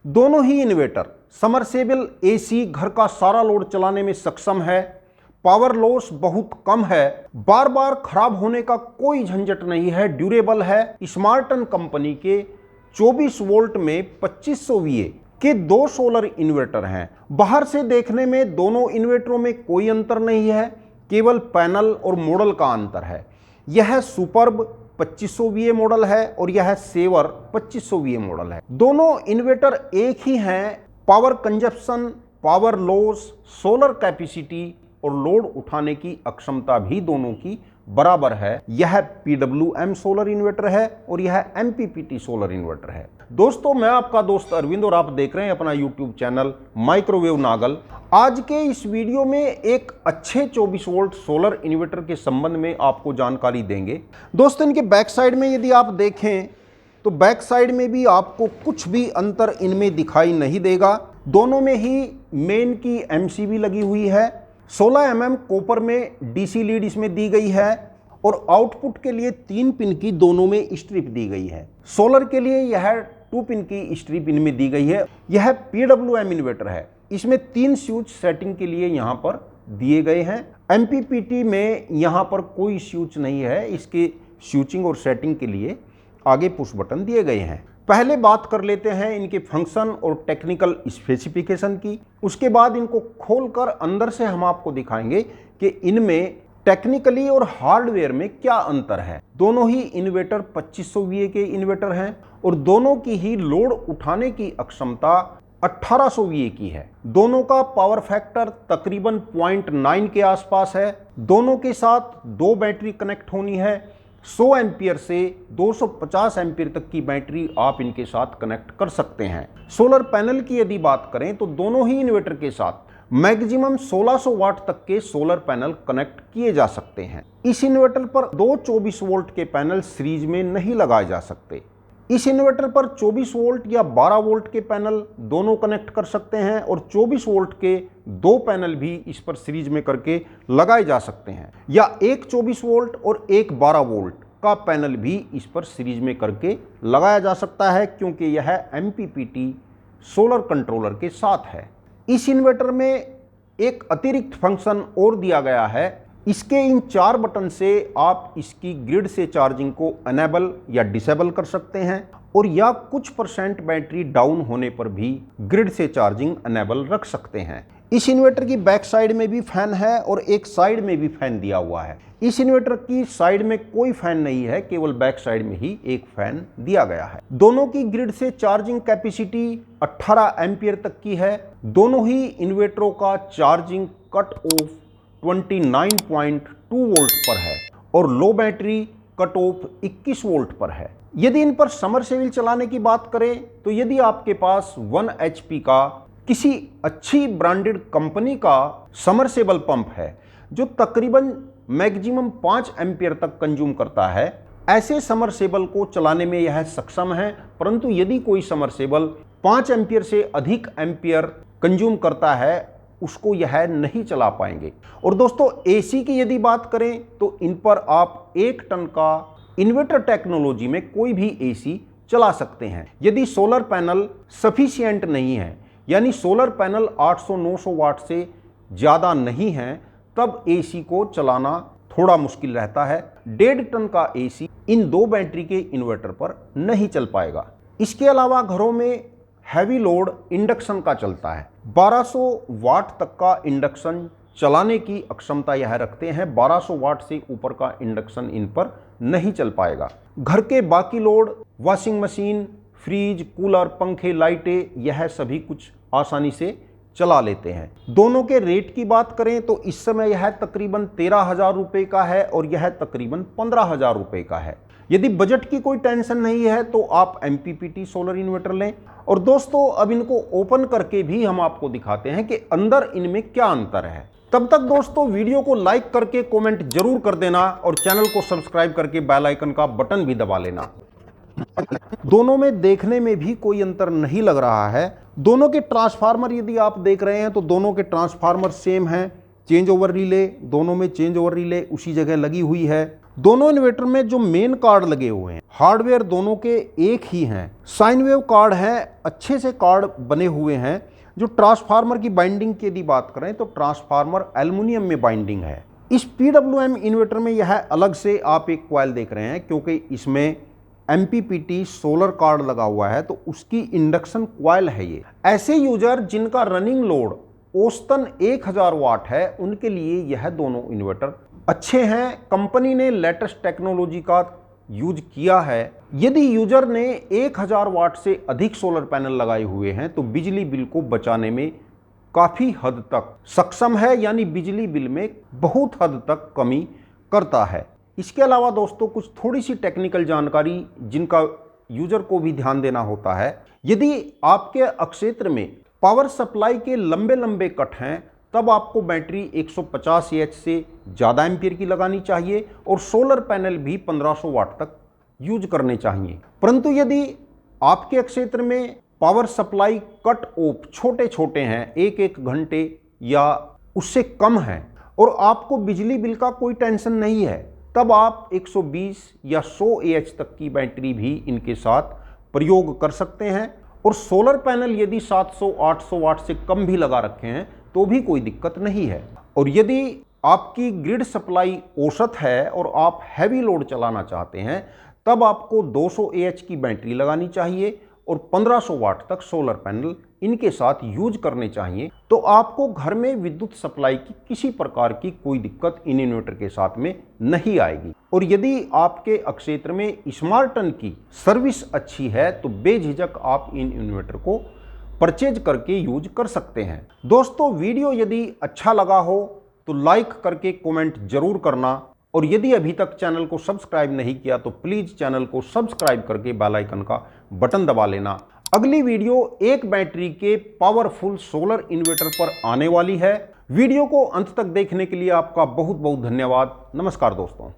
दोनों ही inverter submersible AC घर का सारा लोड चलाने में सक्षम है। पावर लॉस बहुत कम है, बार बार खराब होने का कोई झंझट नहीं है, ड्यूरेबल है। स्मार्टन कंपनी के 24 वोल्ट में 2500 VA के 2 सोलर इन्वर्टर हैं। बाहर से देखने में दोनों इन्वर्टरों में कोई अंतर नहीं है, केवल पैनल और मॉडल का अंतर है। यह सुपर्ब 2500 VA मॉडल है और यह सेवर 2500 VA मॉडल है। दोनों इन्वर्टर एक ही हैं। Power consumption, power loss, solar capacity और लोड उठाने की अक्षमता भी दोनों की बराबर है। यह PWM सोलर इन्वर्टर है और यह MPPT सोलर इन्वर्टर है। दोस्तों, मैं आपका दोस्त अरविंद और आप देख रहे हैं अपना YouTube चैनल माइक्रोवेव नागल। आज के इस वीडियो में एक अच्छे 24 वोल्ट सोलर इन्वर्टर के संबंध में आपको जानकारी देंगे। दोस्तों, इनके बैक साइड में यदि आप देखें तो बैक साइड में भी आपको कुछ भी अंतर इनमें दिखाई नहीं देगा। दोनों में ही मेन की MCB लगी हुई है। 16 mm कॉपर में DC लीड इसमें दी गई है और आउटपुट के लिए 3 पिन की दोनों में स्ट्रिप दी गई है। सोलर के लिए यह 2 पिन की स्ट्रिप इनमें दी गई है। यह PWM इन्वर्टर है। इसमें 3 स्विच सेटिंग के लिए यहाँ पर दिए गए हैं। MPPT में यहाँ पर कोई स्विच नहीं है। इसके स्विचिंग और सेटिंग के लिए आगे पुश बटन दिए गए हैं। पहले बात कर लेते हैं इनके फंक्शन और टेक्निकल स्पेसिफिकेशन की। उसके बाद इनको खोलकर अंदर से हम आपको दिखाएंगे कि इनमें टेक्निकली और हार्डवेयर में क्या अंतर है। दोनों ही इन्वर्टर 2500 VA के इन्वर्टर हैं और दोनों की ही लोड उठाने की अक्षमता 1800 VA की है। दोनों का पावर फैक्टर तकरीबन 0.9 के आसपास है। दोनों के साथ 2 बैटरी कनेक्ट होनी है। 100 एम्पियर से 250 एम्पियर तक की बैटरी आप इनके साथ कनेक्ट कर सकते हैं। सोलर पैनल की यदि बात करें तो दोनों ही इन्वर्टर के साथ मैक्सिमम 1600 वाट तक के सोलर पैनल कनेक्ट किए जा सकते हैं। इस इन्वर्टर पर 2 24 वोल्ट के पैनल सीरीज में नहीं लगाए जा सकते। इस इन्वर्टर पर 24 वोल्ट या 12 वोल्ट के पैनल दोनों कनेक्ट कर सकते हैं और 24 वोल्ट के 2 पैनल भी इस पर सीरीज में करके लगाए जा सकते हैं, या एक 24 वोल्ट और एक 12 वोल्ट का पैनल भी इस पर सीरीज में करके लगाया जा सकता है, क्योंकि यह MPPT सोलर कंट्रोलर के साथ है। इस इन्वर्टर में एक अतिरिक्त फंक्शन और दिया गया है। इसके इन 4 बटन से आप इसकी ग्रिड से चार्जिंग को अनेबल या डिसेबल कर सकते हैं और या कुछ % बैटरी डाउन होने पर भी ग्रिड से चार्जिंग अनेबल रख सकते हैं। इस इन्वर्टर की बैक साइड में भी फैन है और एक साइड में भी फैन दिया हुआ है। इस इन्वर्टर की साइड में कोई फैन नहीं है, केवल बैक साइड में ही एक फैन दिया गया है। दोनों की ग्रिड से चार्जिंग कैपेसिटी 18 एम्पियर तक की है। दोनों ही इन्वर्टरों का चार्जिंग कट ऑफ 29.2 वोल्ट पर है और लो बैटरी कट ऑफ 21 वोल्ट पर है। यदि इन पर समरसेबल चलाने की बात करें तो यदि आपके पास 1 HP का किसी अच्छी ब्रांडेड कंपनी का समरसेबल पंप है जो तकरीबन मैक्सिमम 5 एम्पियर तक कंज्यूम करता है, ऐसे समरसेबल को चलाने में यह सक्षम है। परंतु यदि कोई समरसेबल 5 एम्पियर से अधिक एम्पियर कंज्यूम करता है, उसको यह नहीं चला पाएंगे। और दोस्तों, AC की यदि बात करें तो इन पर आप 1 टन का इन्वर्टर टेक्नोलॉजी में कोई भी AC चला सकते हैं। यदि सोलर पैनल सफिशिएंट नहीं है, यानी सोलर पैनल 800-900 वाट से ज़्यादा नहीं है, तब AC को चलाना थोड़ा मुश्किल रहता है। 1.5 टन का AC इन 2 बैटरी के इन्वर्टर पर नहीं चल पाएगा। इसके अलावा घरों में हैवी लोड इंडक्शन का चलता है। 1200 वाट तक का इंडक्शन चलाने की अक्षमता यह रखते हैं। 1200 वाट से ऊपर का इंडक्शन इन पर नहीं चल पाएगा। घर के बाकी load, washing machine, fridge, cooler, पंखे, लाइटें, यह सभी कुछ आसानी से चला लेते हैं। दोनों के रेट की बात करें तो इस समय यह तकरीबन 13,000 रुपये का है और यह तकरीबन 15,000 रुपये का है। यदि बजट की कोई टेंशन नहीं है तो आप MPPT सोलर इन्वर्टर लें। और दोस्तों, अब इनको ओपन करके भी हम आपको दिखाते हैं कि अंदर इनमें क्या अंतर है। तब तक दोस्तों, वीडियो को लाइक करके कमेंट जरूर कर देना और चैनल को सब्सक्राइब करके बेल आइकन का बटन भी दबा लेना। दोनों में देखने में भी कोई अंतर नहीं लग रहा है। दोनों के ट्रांसफार्मर यदि आप देख रहे हैं तो दोनों के ट्रांसफार्मर सेम हैं। चेंज ओवर रिले, दोनों में चेंज ओवर रिले उसी जगह लगी हुई है। दोनों इन्वर्टर में जो मेन कार्ड लगे हुए हैं, हार्डवेयर दोनों के एक ही हैं। साइन वेव कार्ड है, अच्छे से कार्ड बने हुए हैं। जो ट्रांसफार्मर की बाइंडिंग की यदि बात करें तो ट्रांसफार्मर एल्युमिनियम में बाइंडिंग है। इस PWM इन्वर्टर में यह अलग से आप एक कॉइल देख रहे हैं, क्योंकि इसमें MPPT सोलर कार्ड लगा हुआ है, तो उसकी इंडक्शन कॉइल है ये। ऐसे यूजर जिनका रनिंग लोड औसतन 1000 वाट है, उनके लिए यह दोनों इन्वर्टर अच्छे हैं। कंपनी ने लेटेस्ट टेक्नोलॉजी का यूज किया है। यदि यूजर ने 1000 वाट से अधिक सोलर पैनल लगाए हुए हैं तो बिजली बिल को बचाने में काफ़ी हद तक सक्षम है, यानी बिजली बिल में बहुत हद तक कमी करता है। इसके अलावा दोस्तों कुछ थोड़ी सी टेक्निकल जानकारी जिनका यूजर को भी ध्यान देना होता है। यदि आपके अक्षेत्र में पावर सप्लाई के लंबे लंबे कट हैं, तब आपको बैटरी 150 AH से ज़्यादा एम्पियर की लगानी चाहिए और सोलर पैनल भी 1500 वाट तक यूज करने चाहिए। परंतु यदि आपके क्षेत्र में पावर सप्लाई कट ऑफ छोटे छोटे हैं, 1-1 घंटे या उससे कम है, और आपको बिजली बिल का कोई टेंशन नहीं है, तब आप 120 या 100 AH तक की बैटरी भी इनके साथ प्रयोग कर सकते हैं। और सोलर पैनल यदि 700-800 वाट से कम भी लगा रखे हैं तो भी कोई दिक्कत नहीं है। और यदि आपकी ग्रिड सप्लाई औसत है और आप हैवी लोड चलाना चाहते हैं, तब आपको 200 AH की बैटरी लगानी चाहिए और 1500 वाट तक सोलर पैनल इनके साथ यूज करने चाहिए। तो आपको घर में विद्युत सप्लाई की किसी प्रकार की कोई दिक्कत इन इन्वर्टर के साथ में नहीं आएगी। और यदि आपके क्षेत्र में स्मार्टन की सर्विस अच्छी है तो बेझिझक आप इन इन्वर्टर को परचेज करके यूज कर सकते हैं। दोस्तों वीडियो यदि अच्छा लगा हो तो लाइक करके कमेंट जरूर करना, और यदि अभी तक चैनल को सब्सक्राइब नहीं किया तो प्लीज चैनल को सब्सक्राइब करके बेल आइकन का बटन दबा लेना। अगली वीडियो एक बैटरी के पावरफुल सोलर इन्वर्टर पर आने वाली है। वीडियो को अंत तक देखने के लिए आपका बहुत बहुत धन्यवाद। नमस्कार दोस्तों।